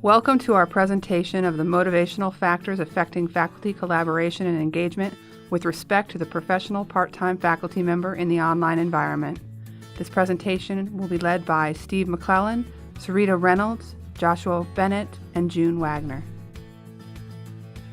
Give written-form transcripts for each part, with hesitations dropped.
Welcome to our presentation of the motivational factors affecting faculty collaboration and engagement with respect to the professional part-time faculty member in the online environment. This presentation will be led by Steve McClellan, Sarita Reynolds, Joshua Bennett, and June Wagner.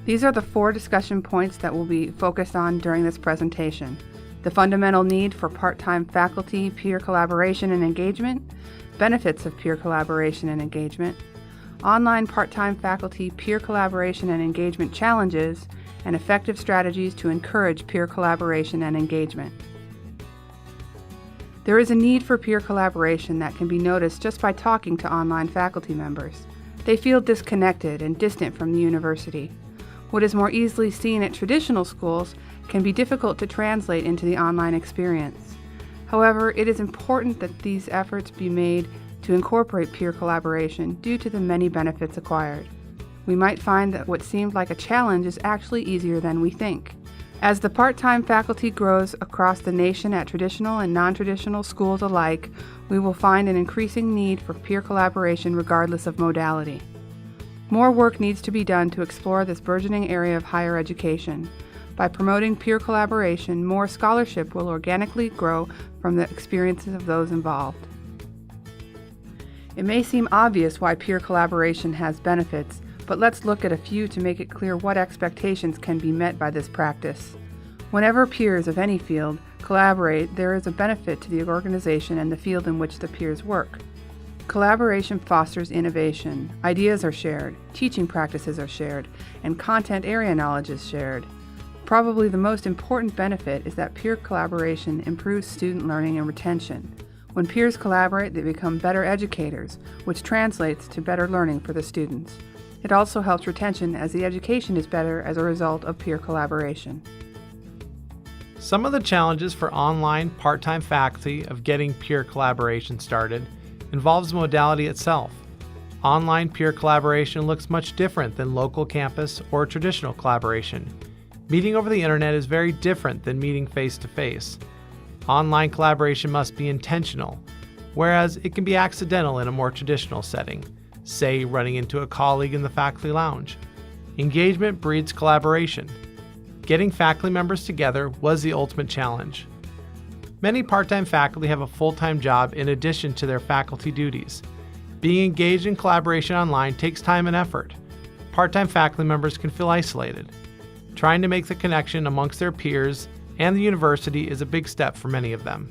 These are the 4 discussion points that will be focused on during this presentation: the fundamental need for part-time faculty peer collaboration and engagement, benefits of peer collaboration and engagement, online part-time faculty peer collaboration and engagement challenges, and effective strategies to encourage peer collaboration and engagement. There is a need for peer collaboration that can be noticed just by talking to online faculty members. They feel disconnected and distant from the university. What is more easily seen at traditional schools can be difficult to translate into the online experience. However, it is important that these efforts be made to incorporate peer collaboration due to the many benefits acquired. We might find that what seemed like a challenge is actually easier than we think. As the part-time faculty grows across the nation at traditional and non-traditional schools alike, we will find an increasing need for peer collaboration regardless of modality. More work needs to be done to explore this burgeoning area of higher education. By promoting peer collaboration, more scholarship will organically grow from the experiences of those involved. It may seem obvious why peer collaboration has benefits, but let's look at a few to make it clear what expectations can be met by this practice. Whenever peers of any field collaborate, there is a benefit to the organization and the field in which the peers work. Collaboration fosters innovation, ideas are shared, teaching practices are shared, and content area knowledge is shared. Probably the most important benefit is that peer collaboration improves student learning and retention. When peers collaborate, they become better educators, which translates to better learning for the students. It also helps retention as the education is better as a result of peer collaboration. Some of the challenges for online part-time faculty of getting peer collaboration started involves the modality itself. Online peer collaboration looks much different than local campus or traditional collaboration. Meeting over the internet is very different than meeting face-to-face. Online collaboration must be intentional, whereas it can be accidental in a more traditional setting, say running into a colleague in the faculty lounge. Engagement breeds collaboration. Getting faculty members together was the ultimate challenge. Many part-time faculty have a full-time job in addition to their faculty duties. Being engaged in collaboration online takes time and effort. Part-time faculty members can feel isolated. Trying to make the connection amongst their peers and the university is a big step for many of them.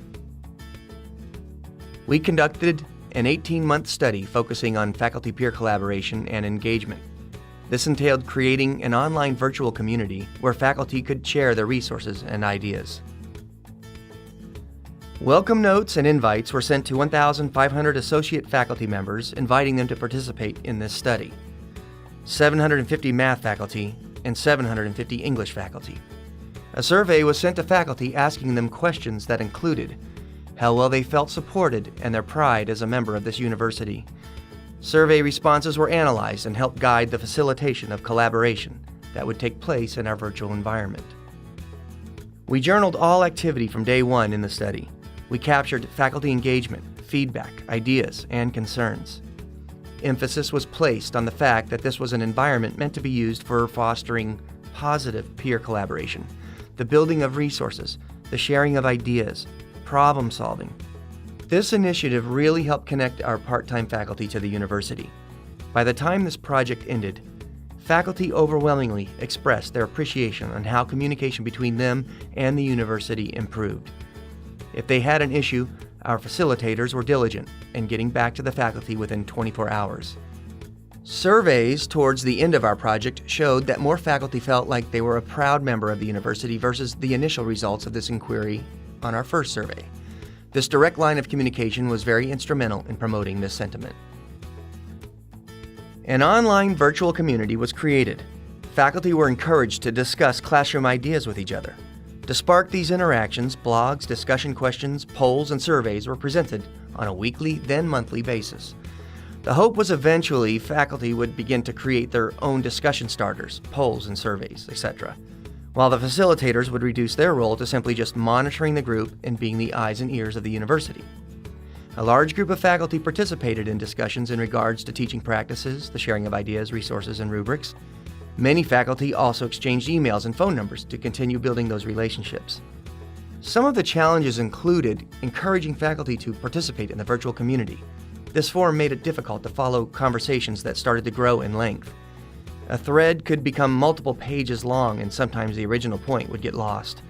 We conducted an 18-month study focusing on faculty peer collaboration and engagement. This entailed creating an online virtual community where faculty could share their resources and ideas. Welcome notes and invites were sent to 1,500 associate faculty members, inviting them to participate in this study. 750 math faculty and 750 English faculty. A survey was sent to faculty asking them questions that included how well they felt supported and their pride as a member of this university. Survey responses were analyzed and helped guide the facilitation of collaboration that would take place in our virtual environment. We journaled all activity from day one in the study. We captured faculty engagement, feedback, ideas, and concerns. Emphasis was placed on the fact that this was an environment meant to be used for fostering positive peer collaboration, the building of resources, the sharing of ideas, problem solving. This initiative really helped connect our part-time faculty to the university. By the time this project ended, faculty overwhelmingly expressed their appreciation on how communication between them and the university improved. If they had an issue, our facilitators were diligent in getting back to the faculty within 24 hours. Surveys towards the end of our project showed that more faculty felt like they were a proud member of the university versus the initial results of this inquiry on our first survey. This direct line of communication was very instrumental in promoting this sentiment. An online virtual community was created. Faculty were encouraged to discuss classroom ideas with each other. To spark these interactions, blogs, discussion questions, polls, and surveys were presented on a weekly, then monthly basis. The hope was eventually faculty would begin to create their own discussion starters, polls and surveys, etc., while the facilitators would reduce their role to simply just monitoring the group and being the eyes and ears of the university. A large group of faculty participated in discussions in regards to teaching practices, the sharing of ideas, resources, and rubrics. Many faculty also exchanged emails and phone numbers to continue building those relationships. Some of the challenges included encouraging faculty to participate in the virtual community. This forum made it difficult to follow conversations that started to grow in length. A thread could become multiple pages long, and sometimes the original point would get lost.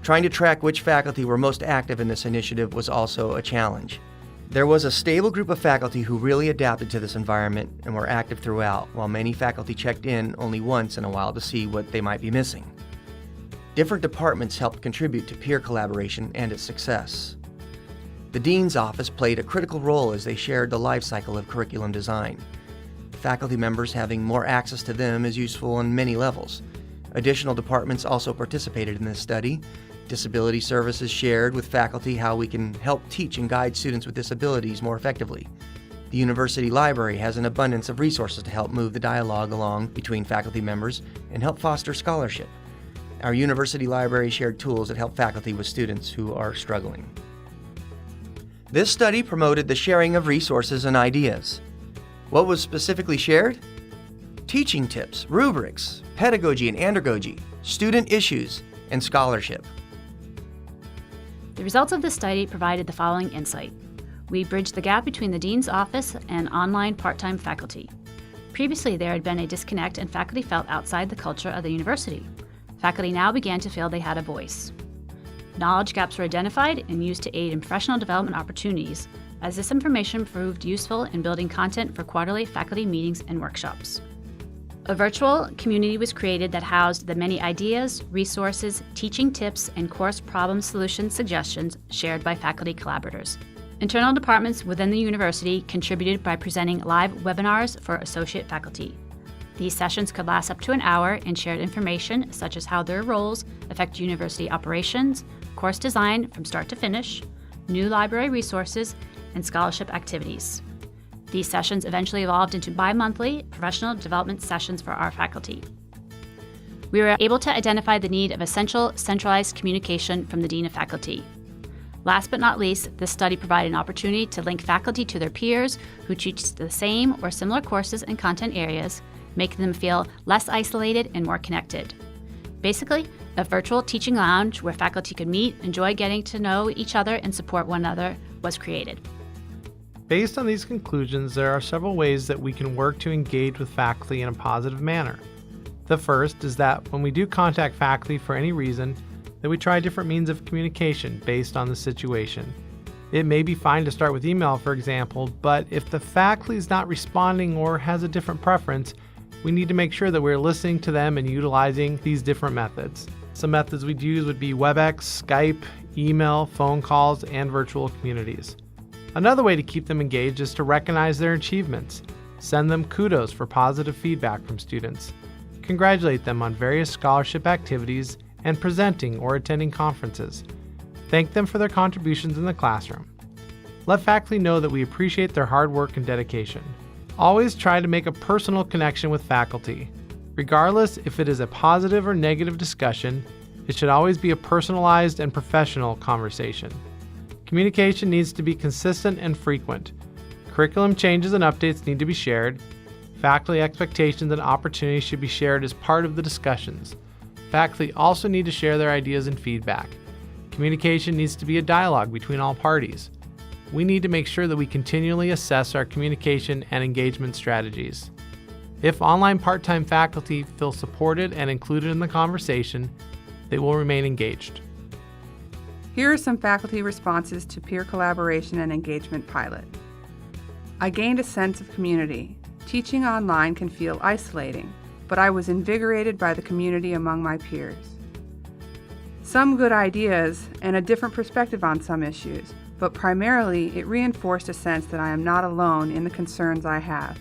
Trying to track which faculty were most active in this initiative was also a challenge. There was a stable group of faculty who really adapted to this environment and were active throughout, while many faculty checked in only once in a while to see what they might be missing. Different departments helped contribute to peer collaboration and its success. The Dean's Office played a critical role as they shared the life cycle of curriculum design. Faculty members having more access to them is useful on many levels. Additional departments also participated in this study. Disability Services shared with faculty how we can help teach and guide students with disabilities more effectively. The University Library has an abundance of resources to help move the dialogue along between faculty members and help foster scholarship. Our University Library shared tools that help faculty with students who are struggling. This study promoted the sharing of resources and ideas. What was specifically shared? Teaching tips, rubrics, pedagogy and andragogy, student issues, and scholarship. The results of this study provided the following insight. We bridged the gap between the Dean's Office and online part-time faculty. Previously, there had been a disconnect and faculty felt outside the culture of the university. Faculty now began to feel they had a voice. Knowledge gaps were identified and used to aid in professional development opportunities, as this information proved useful in building content for quarterly faculty meetings and workshops. A virtual community was created that housed the many ideas, resources, teaching tips, and course problem solution suggestions shared by faculty collaborators. Internal departments within the university contributed by presenting live webinars for associate faculty. These sessions could last up to an hour and shared information such as how their roles affect university operations, course design from start to finish, new library resources, and scholarship activities. These sessions eventually evolved into bi-monthly professional development sessions for our faculty. We were able to identify the need of essential centralized communication from the Dean of Faculty. Last but not least, this study provided an opportunity to link faculty to their peers who teach the same or similar courses and content areas, making them feel less isolated and more connected. Basically, a virtual teaching lounge where faculty could meet, enjoy getting to know each other, and support one another was created. Based on these conclusions, there are several ways that we can work to engage with faculty in a positive manner. The first is that when we do contact faculty for any reason, that we try different means of communication based on the situation. It may be fine to start with email, for example, but if the faculty is not responding or has a different preference, we need to make sure that we're listening to them and utilizing these different methods. Some methods we'd use would be WebEx, Skype, email, phone calls, and virtual communities. Another way to keep them engaged is to recognize their achievements. Send them kudos for positive feedback from students. Congratulate them on various scholarship activities and presenting or attending conferences. Thank them for their contributions in the classroom. Let faculty know that we appreciate their hard work and dedication. Always try to make a personal connection with faculty. Regardless if it is a positive or negative discussion, it should always be a personalized and professional conversation. Communication needs to be consistent and frequent. Curriculum changes and updates need to be shared. Faculty expectations and opportunities should be shared as part of the discussions. Faculty also need to share their ideas and feedback. Communication needs to be a dialogue between all parties. We need to make sure that we continually assess our communication and engagement strategies. If online part-time faculty feel supported and included in the conversation, they will remain engaged. Here are some faculty responses to peer collaboration and engagement pilot. I gained a sense of community. Teaching online can feel isolating, but I was invigorated by the community among my peers. Some good ideas and a different perspective on some issues, but primarily it reinforced a sense that I am not alone in the concerns I have.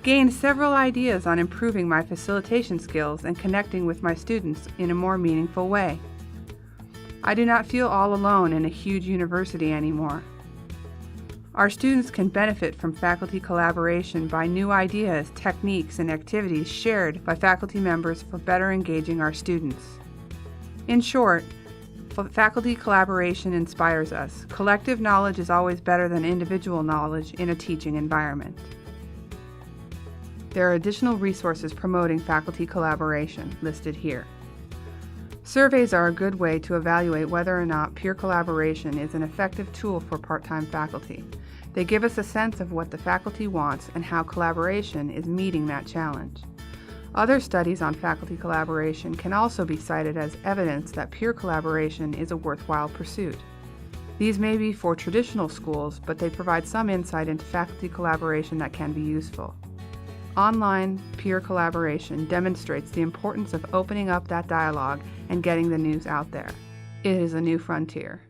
Gained several ideas on improving my facilitation skills and connecting with my students in a more meaningful way. I do not feel all alone in a huge university anymore. Our students can benefit from faculty collaboration by new ideas, techniques, and activities shared by faculty members for better engaging our students. In short, Faculty collaboration inspires us. Collective knowledge is always better than individual knowledge in a teaching environment. There are additional resources promoting faculty collaboration listed here. Surveys are a good way to evaluate whether or not peer collaboration is an effective tool for part-time faculty. They give us a sense of what the faculty wants and how collaboration is meeting that challenge. Other studies on faculty collaboration can also be cited as evidence that peer collaboration is a worthwhile pursuit. These may be for traditional schools, but they provide some insight into faculty collaboration that can be useful. Online peer collaboration demonstrates the importance of opening up that dialogue and getting the news out there. It is a new frontier.